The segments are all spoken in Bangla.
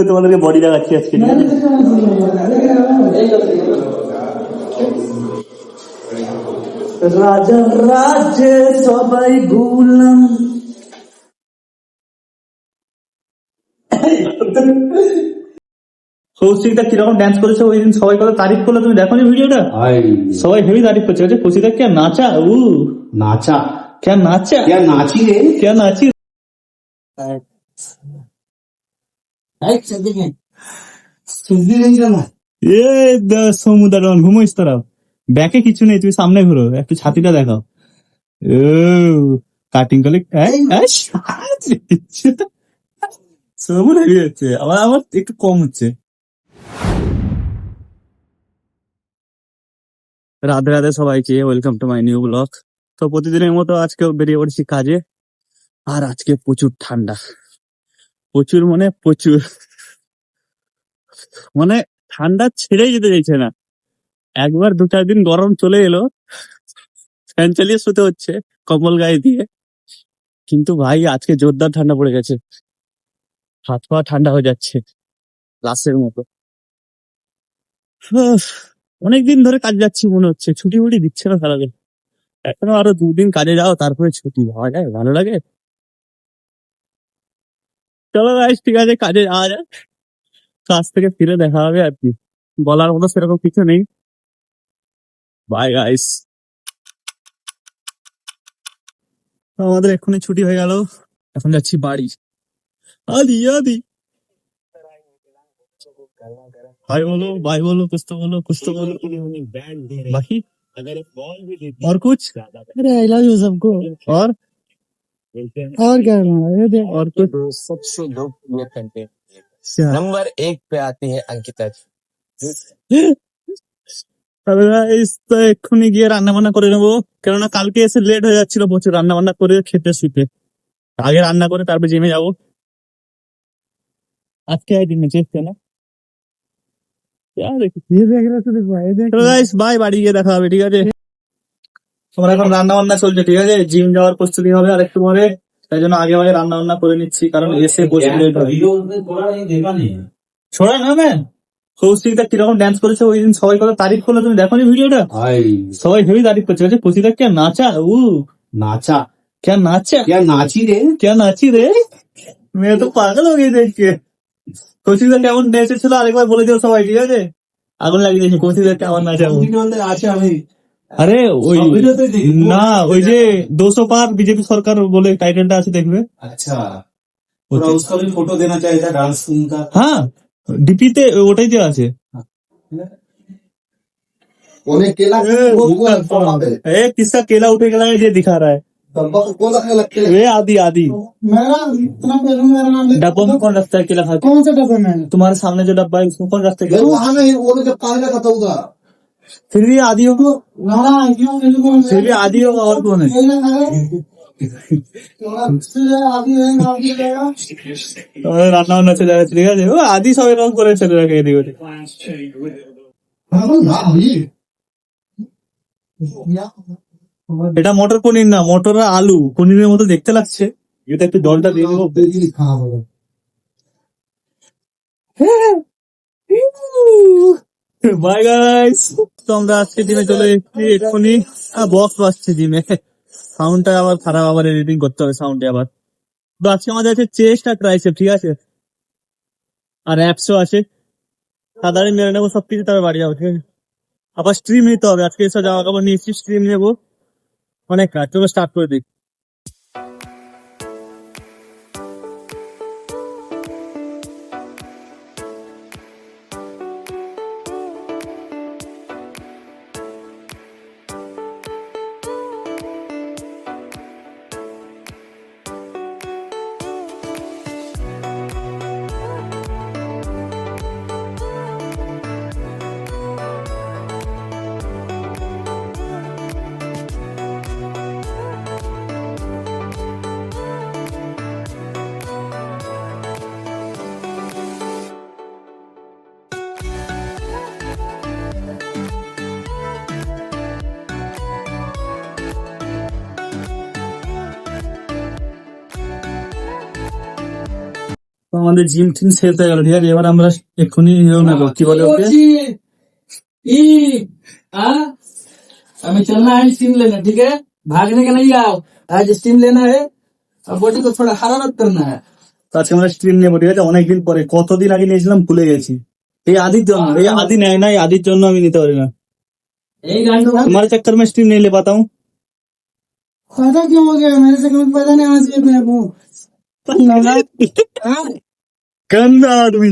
তোমাদেরকে বডি দেখাচ্ছি আজকে। রাজা রাজ্যে সবাই ভুললাম। কৌশিকদা কিরকম ডান্স করেছে ওই দিন, সবাই কত তারিফ করলো, তুমি দেখো নি ভিডিওটা? সবাই হেভি তারিফ করছে। কৌশিকদা কে নাচা, নাচা কে নাচা, কে নাচি রে, কে নাচি। সমুদ্র ঘুমোইস তোরা, ব্যাকে কিছু নেই, তুই সামনে ঘুরো, একটু ছাতিটা দেখাও। কাটিং করলে সমুদ্র হেভি হচ্ছে, আমার আমার একটু কম হচ্ছে। রাধে রাধে সবাইকে, welcome to my new blog. তো প্রতিদিনের মতো আজকেও বেরিয়ে পড়েছি কাজে। আর আজকে প্রচুর ঠান্ডা, প্রচুর মানে প্রচুর, মানে ঠান্ডা ছেড়েই যেতে চাইছে না। একবার 2-4 দিন গরম চলে এলো, ফ্যান চালিয়ে শুতে হচ্ছে কম্বল গায়ে দিয়ে। কিন্তু ভাই আজকে জোরদার ঠান্ডা পড়ে গেছে, হাত পা ঠান্ডা হয়ে যাচ্ছে লাশের মতো। অনেকদিন ধরে কাজ যাচ্ছি মনে হচ্ছে, ছুটি মুটি দিচ্ছে না সারাদিন। এখনো আরো 2 দিন কাজে যাও, তারপরে ছুটি হওয়া যায়, ভালো লাগে। চলো গাইস, ঠিক আছে, কাজে যাওয়া যায়। কাজ থেকে ফিরে দেখা হবে আর কি, বলার মতো সেরকম কিছু নেই। Bye guys. আমাদের এক্ষুনি ছুটি হয়ে গেল, এখন যাচ্ছি বাড়ি। আদি আদি हाय बोलो, बाय बोलो, कुछ तो बोलो, कुछ तो बोलो। बाकी और कुछ? अरे आई लव यू सबको। और क्या और कुछ? सबसे लोकप्रिय कंटेंट क्या? नंबर 1 पे आती है अंकिता जी। তবে guys, তো এক্ষুনি গিয়ে রান্না বান্না করে নেবো, কেননা কালকে এসে লেট হয়ে যাচ্ছিল প্রচুর রান্না বান্না করে খেতে শুতে। আগে রান্না করে তারপর জিমে যাবো। আজকে দিন চেষ্টা না, বাই, বাড়ি গিয়ে দেখা হবে, ঠিক আছে? তোমার এখন রান্না বান্না চলছে, ঠিক আছে? জিম যাওয়ার প্রস্তুতি হবে আর একটু পরে, তাই জন্য আগে ভাগে রান্না বান্না করে নিচ্ছি, কারণ এসে বসে ছোড়া না ম্যাম। কৌশিকদা কিরকম ডান্স করেছে ওই দিন, সবাই কত তারিফ করলো, তুমি দেখো নি ভিডিওটা? সবাই হেভি তারিফ করছে। কৌশিকদা কে নাচা, নাচা কে নাচা, কে নাচি রে, কে নাচি রে, মেয়ে তো পাগল হয়ে গেছে দেখকে। কৌশিকদা কেমন নেচেছিল আরেকবার বলে দিও সবাই, ঠিক আছে? আগুন লাগিয়ে দিয়েছে কৌশিকদা কেমন নাচে। আছে আমি, আরে ওই না, ওই যে 200 পার বিজেপি সরকার বলে টাইটেলটা আছে, দেখবে। আচ্ছা, उसका भी फोटो देना चाहिए था डांस का। हाँ, डीपी ते ওটাই দেওয়া আছে। उन्हें केला किसका केला उठे गया है ये दिखा रहा है। ये आदि आदि डब्बों में कौन रखता है केला खाते? कौन सा डब्बा में? तुम्हारे सामने जो डब्बा है उसमें कौन रखता है? वो जब पानी रखा था होगा, फिर भी आदि होगा, फिर भी आदि होगा, और कौन है? রান্না বান্না চলে যাচ্ছে, ঠিক আছে? ও আদি সব এরকম করে চলে রাখে এদিক ওদিক। এটা মটর পনির না, মটর আর আলু পনিরের মতো দেখতে লাগছে। এটা একটু জলটা দিয়ে দেবো। বাই গাইস, তো আমরা আজকে জিমে চলে এসেছি এক্ষুনি। বক্স বাজছে জিমে, সাউন্ডটা আবার খারাপ, আবার এডিটিং করতে হবে সাউন্ডে আবার। তো আজকে আমাদের আছে চেস্ট আর ট্রাইসেপ, ঠিক আছে? আর অ্যাপসও আছে। সাধারণ মেরে নেবো সবকিছু, তবে বাড়ি যাবো, ঠিক আছে? আবার স্ট্রিম নিতে হবে, আজকে এসব জামা কাপড় নিয়েছি, স্ট্রিম নেবো। অনেক কাজ, চলো স্টার্ট করে দিই। আমাদের জিম টিম শেষ হয়ে গেল, ঠিক আছে? এবার আমরা এক্ষুনি নেবো, কি বলে ওকে, हमें चलना है स्टीम लेने, ठीक है? भागने का नहीं आओ, आज स्टीम लेना है और बॉडी को थोड़ा हरारत करना है। তো আজকে আমরা স্ট্রিম নেবো, ঠিক আছে? অনেকদিন পরে, কতদিন আগে নিয়েছিলাম ভুলে গেছি। এই আদির জন্য, এই আদি নেয় না, এই আদির জন্য আমি নিতে পারি না। यही गाड़ी को तुम्हारे चक्कर में स्ट्रीम नहीं ले पाता हूँ। फायदा क्यों हो गया? मेरे से कोई फायदा नहीं होना चाहिए मेरे को। गंदा आदमी।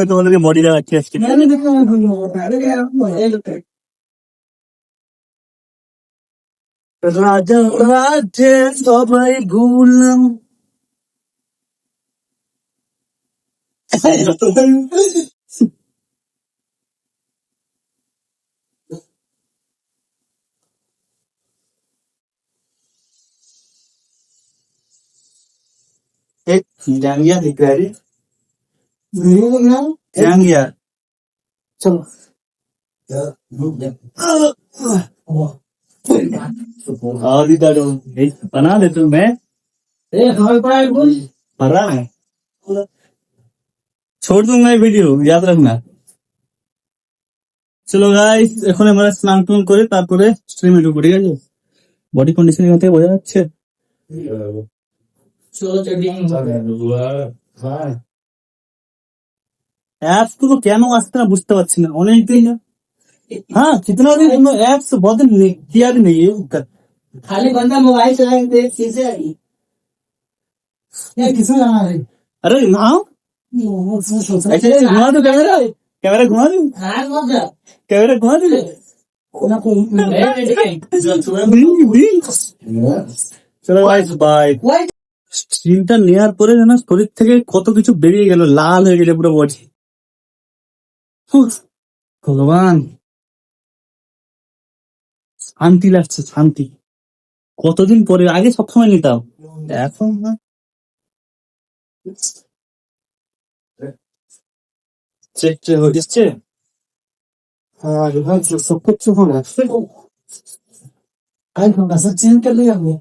তোমাদেরকে বডি দেখাচ্ছি আজকে। मैंने देखा है भूल हो रहा है। अरे यार ये लोग রাজা রাজে সবাই ভুললাম। एक जांगिया दिख रहा है, वीडियो देख रहा हूँ। जांगिया। चलो और इधर बना दे तू, मैं ए हमारे पास बोल भरा है, छोड़ दूंगा ये वीडियो, याद रखना। চলো গাইস, এখন আমরা স্নান টান করে তারপরে স্ট্রিমে ঢুকবো, ঠিক আছে? বডি কন্ডিশন এখান থেকে বোঝা যাচ্ছে। चलो चलिए অ্যাপস গুলো কেন আসছে না বুঝতে পারছি না, অনেকদিন। হ্যাঁ, कितना दिन एप्स बहुत दिन किया भी नहीं है। खाली बंदा मोबाइल चलाएंगे देख चीजें आई ये किसने जाना है अरे ना, ऐसे घुमा दो कैमरा, कैमरा घुमा दो, हाँ मत जा कैमरा घुमा दो। ना को চলো গাইস, বাই। স্ক্রিনটা নেওয়ার পরে যেন শরীর থেকে কত কিছু বেরিয়ে গেল, লাল হয়ে গেছে পুরো বডি। ভগবান, শান্তি লাগছে, শান্তি। কতদিন পরে, আগে সবসময় নিতাম, এখন না। চেক হয়ে যাচ্ছে। हाँ इधर जो सब कुछ हो रहा है आज हम सब चेंज कर लिया हमने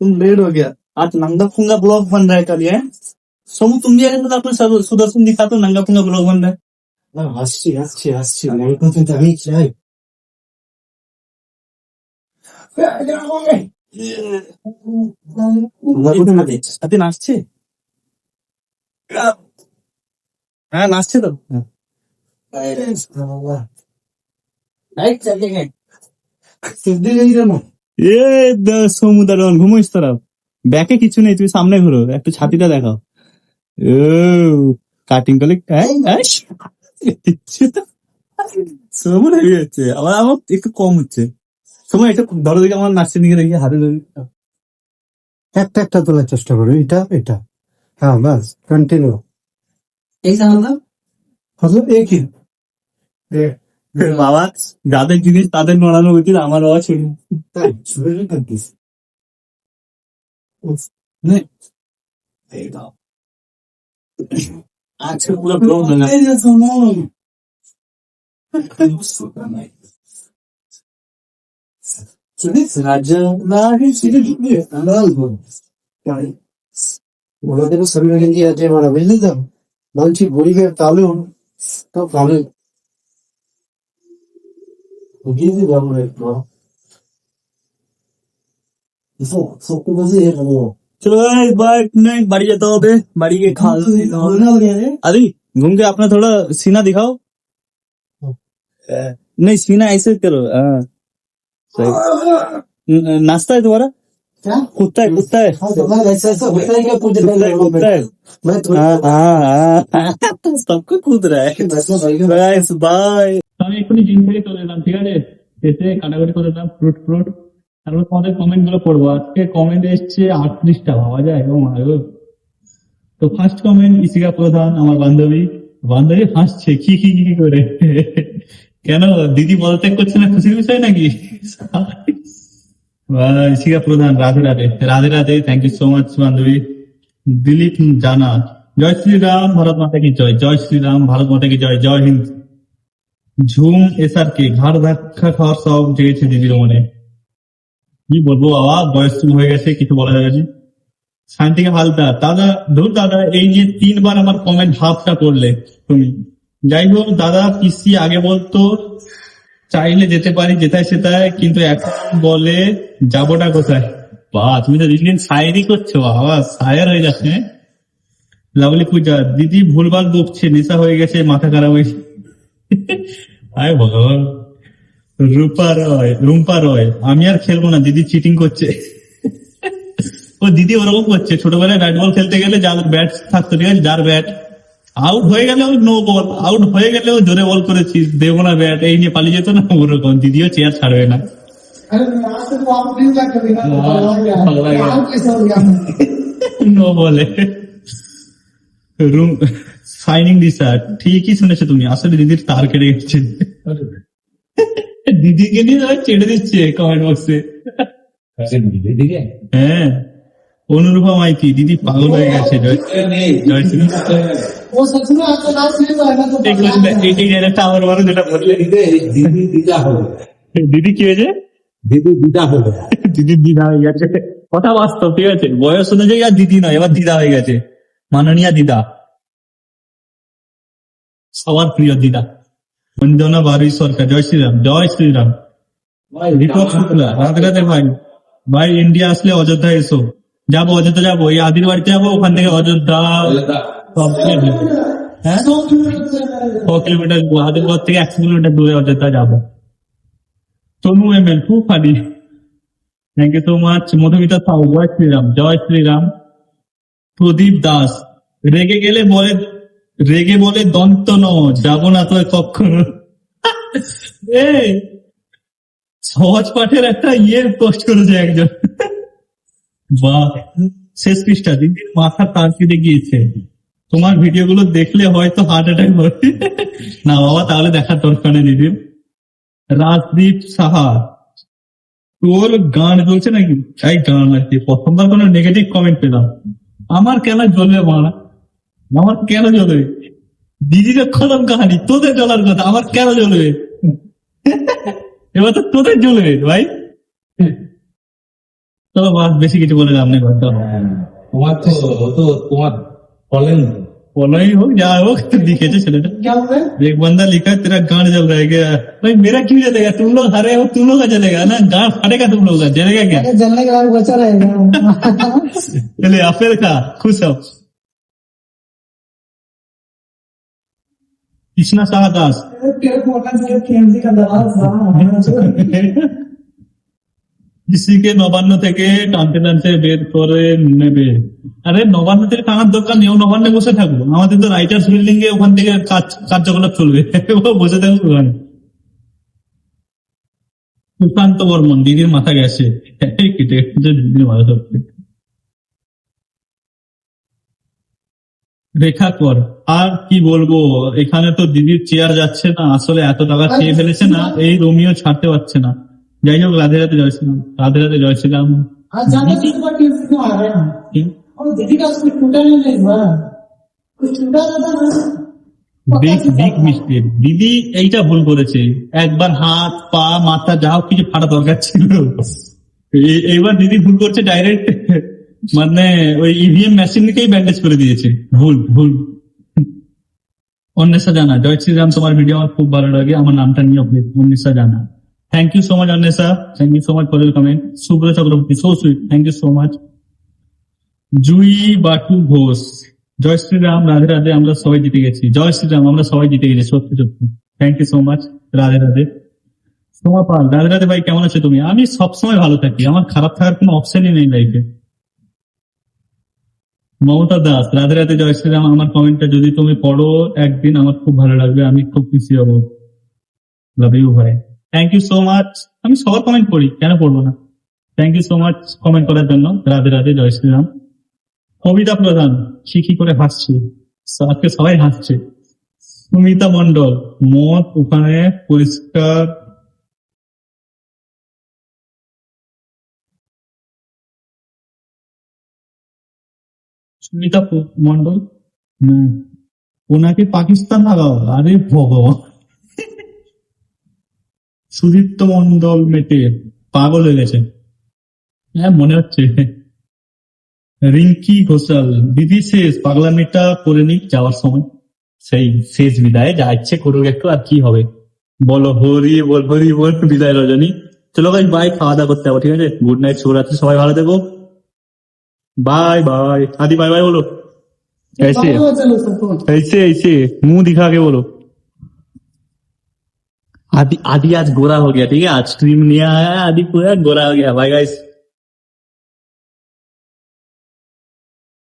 तुम लेट हो गया। आज नंगा फुंगा ब्लॉग बन रहा है कल, ये सोमू तुम भी आगे तो सुदर्शन दिखा, तो नंगा फुंगा ब्लॉग बन रहा है। ना हंसी मेरे को तो तभी चाहिए সাথে নাচছে, হ্যাঁ নাচছে তো। लाइट चलेंगे এ সোমু দারোয়ান, ঘুমোইস তোরা, ব্যাকে কিছু নেই, তুমি সামনে ঘুরো, একটু ছাতিটা দেখাও। ও কাটিং করলে সোমু হেভি হচ্ছে, আবার আমার একটু কম হচ্ছে। সময় এটা ধরো দেখি, আমার নাচের দিকে দেখি, হাতে ধরি। একটা একটা তোলার চেষ্টা করো, এটা এটা হ্যাঁ বাস কন্টিনিউ ऐसा मतलब मतलब एक ही বাবা, যাদের জিনিস তাদের নড়ানো উচিত, আমার বাবা ছিল। তাই শরীরে কাটিস আজকে পুরো ব্লগ না, রাজা ওনাদেরও শরীরে গেঞ্জি আছে মানে বুঝলি তো, বলছি গরিবের তালু তো ভালো গিয়ে যাবো একটু সত্যি বলছি চলো बाय, नहीं बाड़ी जाता হবে, बाड़ी के खा अरे घूम के अपना थोड़ा सीना दिखाओ। नहीं सीना ऐसे करो, हाँ सही। नाश्ता है तुम्हारा? क्या कुत्ता है, कुत्ता है, ऐसा ऐसा होता है क्या कुछ कुत्ता है। मैं तो हाँ हाँ, सबको कूद रहा है। Guys, bye। আমি এক্ষুনি জিম থেকে চলে এলাম, ঠিক আছে? এসে কাটাকুটি করে এলাম, ফ্রুট। তারপর তোমাদের কমেন্ট গুলো পড়বো। আজকে কমেন্ট এসছে 38টা, ভাবা যায়। ও মা গো। তো ফার্স্ট কমেন্ট ইসিকা প্রধান, আমার বান্ধবী হাসছে কি কি কি করে। কেন দিদি পদত্যাগ করছে না, খুশির বিষয় নাকি? Isika Pradhan, Radhe, thank you so much বান্ধবী। দিলীপ জানা, জয় শ্রীরাম, ভারত মাতা কি জয়, জয় শ্রীরাম, ভারত মাতা কি জয়, জয় হিন্দ। ঝুম এসআর কে, ঘাড় ধাক্কা খাওয়ার সব জেগেছে দিদির মনে। কি বলবো বাবা, বয়স শুরু হয়ে গেছে, কিছু বলা যাবে না। শান্তিকে হালদার, দাদা ধুর দাদা, এই যে 3বার আমার কমেন্ট হাফটা করলে তুমি। যাই হোক দাদা, পিসি আগে বলতো চাইলে যেতে পারি যেথায় সেটায়, কিন্তু এখন বলে যাবোটা কোথায়। বাহ, তুমি তো দিন দিন শায়েরি করছো, বাবা শায়ের হয়ে যাচ্ছে। লাভলি পূজা, দিদি ভুলভাল বকছে, নেশা হয়ে গেছে, মাথা খারাপ হয়েছে। আয় ভগবান। রুম্পা রয়, আমি আর খেলবো না, দিদি চিটিং করছে। ও দিদি ওরকম করছে, ছোটবেলায় ব্যাট বল খেলতে গেলে যার ব্যাট থাকতো, ঠিক আছে, যার ব্যাট আউট হয়ে গেলে ও নো বল, আউট হয়ে গেলে ও জোরে বল করেছিস, দেবো না ব্যাট, এই নিয়ে পালিয়ে যেত না, ওরকম। দিদিও চেয়ার ছাড়বে না। अरे यहाँ से तो आप नहीं जा कभी ना यहाँ कैसे हो गया নো বলে। রুম সাইনিং দিশা, ঠিকই শুনেছো তুমি, আসলে দিদির তার কেটে গেছে। দিদিকে নিয়ে সবাই চেড়ে দিচ্ছে কমেন্ট বক্সে। হ্যাঁ, অনুরূপা মাইতি, দিদি পাগল হয়ে গেছে। জয়শ্রী वो सच में आपका नाम नहीं तो आएगा तो এই ডায়লগটা আমার বড় যেটা বললে, দিদি দিদা হবে, দিদি কি হয়েছে, দিদি দিদা হবে। দিদির দিদা হয়ে গেছে। কথা বাস্তব, ঠিক আছে, বয়স অনুযায়ী আর দিদি নয়, এবার দিদা হয়ে গেছে, মাননীয়া দিদা, সবার প্রিয় দিদা। বন্দনা বারুই সরকার, জয় শ্রীরাম, জয় শ্রীরাম। দীপক শুক্লা, রাধে রাধে ভাই। ভাই ইন্ডিয়া আসলে অযোধ্যা এসো। যাবো, অযোধ্যা যাবো, এই আদির বাড়িতে যাবো, ওখান থেকে অযোধ্যা সব কিছু। হ্যাঁ, 100 কিলোমিটার, আদির ঘর থেকে 100 কিলোমিটার দূরে অযোধ্যা যাবো। তনু এমএল, খুব funny, thank you so much. Madhumita Sau, জয় শ্রীরাম, জয় শ্রীরাম। প্রদীপ দাস, রেগে বলে দন্ত ন, যাবো না তো কখনো। এই সহজ পাঠের একটা পোস্ট করেছে একজন। বাহ, শেষ পৃষ্ঠা, দিদির মাথা তার কেটে গিয়েছে, তোমার ভিডিও গুলো দেখলে হয়তো হার্ট অ্যাটাক হবে। না বাবা, তাহলে দেখার দরকার নেই দিদির। রাজদীপ সাহা, তোর গান চলছে নাকি? এই গান আছে, প্রথমবার কোনো নেগেটিভ কমেন্ট পেলাম। আমার কেন জ্বলবে মারা, আমার কেন জ্বলবে? দিদির খতম কাহানি, তোদের জ্বলার কথা, আমার কেন জ্বলবে? এবার তো তোদের জ্বলবে ভাই। চলো বাস, বেশি কিছু বলে লাভ নেই। তোমার তো তোমার বলেন बोलो ही हो, क्या हो, दिखे थे चले क्या हुआ है? एक बंदा लिखा तेरा गांड जल रहा है क्या? भाई मेरा क्यों जलेगा? तुम लोग हरे हो, तुम लोग का जलेगा ना, गांड फटेगा तुम लोग का, जलेगा क्या? जलने के बाद बचा रहेगा चले फिर खा, खुश हो। कृष्णा शाह दास, तेरे को से केंद्र का दबाव কৃষিকে নবান্ন থেকে টানতে টানতে বের করে নেবে। আরে নবান্ন থেকে টানার দরকার নেই, ও নবান্নে বসে থাকবো, আমাদের তো রাইটার্স বিল্ডিং এ ওখান থেকে কার্যকলাপ চলবে, ও বসে থাকবো ওখানে। সুশান্ত বর্মন, দিদির মাথা গেছে, কেটে দিদির মাথা ধরছে। রেখা কর, আর কি বলবো, এখানে তো দিদির চেয়ার যাচ্ছে না, আসলে এত টাকা খেয়ে ফেলেছে না, এই রোমিও ছাড়তে পারছে না। যাই হোক, রাধে রাধে জয় শ্রীরাম, রাধে রাধে জয় শ্রীরাম। आज ज्यादा चीज पर क्यों आ रहे हैं और दीदी का कुछ टूटा नहीं हुआ, कुछ टूटा था বিগ মিস্টেক, দিদি এইটা ভুল করেছে, একবার হাত পা মাথা যা হোক কিছু ফাটা দরকার ছিল। এইবার দিদি ভুল করছে, ডাইরেক্ট মানে ওই ইভিএম মেশিনকেই ব্যান্ডেজ করে দিয়েছে, ভুল ভুল। অন্বেষা জানা, জয় শ্রীরাম, তোমার ভিডিও আমার খুব ভালো লাগে, আমার নামটা নিয়ে অন্বেষা জানা। Thank you so much, Anessa. Thank you so much for your comment. Subra Chakraborty, so sweet. Thank you so much. জুই বাটু ঘোষ, জয় শ্রীরাম, রাধে রাধে, আমরা সবাই জিতে গেছি। জয় শ্রীরাম, আমরা সবাই জিতে গেছি, সত্যি সত্যি। Thank you so much, Radhe Radhe. Soma Pal, Radhe Radhe ভাই, কেমন আছো তুমি? আমি সবসময় ভালো থাকি, আমার খারাপ থাকার কোনো অপশনই নেই লাইফে। মমতা দাস, রাধে রাধে, জয় শ্রীরাম, আমার কমেন্টটা যদি তুমি পড়ো একদিন আমার খুব ভালো লাগবে, আমি খুব খুশি হবো। লাভ ইউ ভাই, থ্যাংক ইউ সো মাচ। আমি সবার কমেন্ট পড়ি, কেন পড়বো না? Thank you so much comment করার জন্য, রাধে রাধে, জয় শ্রীরাম। কবিতা প্রধান, কি করে হাসছে, আজকে সবাই হাসছে। সুমিতা মন্ডল, মত ওখানে পরিষ্কার, সুমিতা মন্ডল, ওনাকে পাকিস্তান লাগাও, আরে ভগবান। সুদীপ্ত মন্ডল মেটে পাগল হয়ে গেছে, হ্যাঁ মনে হচ্ছে। রিঙ্কি ঘোষাল দিদি শেষ পাগলামিটা করে নিক যাওয়ার সময়, সেই শেষ বিদায় যা ইচ্ছে করুক একটু, আর কি হবে বলো। হরি বল বিদায় রজনী। চলো ভাই বাই, খাওয়া দাওয়া করতে হবে, ঠিক আছে? গুড নাইট, শুভরাত্রি, সবাই ভালো থেকো, बाय बाय। आदि बाय बाय बोलो, ऐसे चलो सबको ऐसे ऐसे मुंह दिखा के बोलो। आदि आदि आज गोरा हो गया, ठीक है? आज स्ट्रीम नहीं आया, आदि पूरा गोरा हो गया। Bye guys.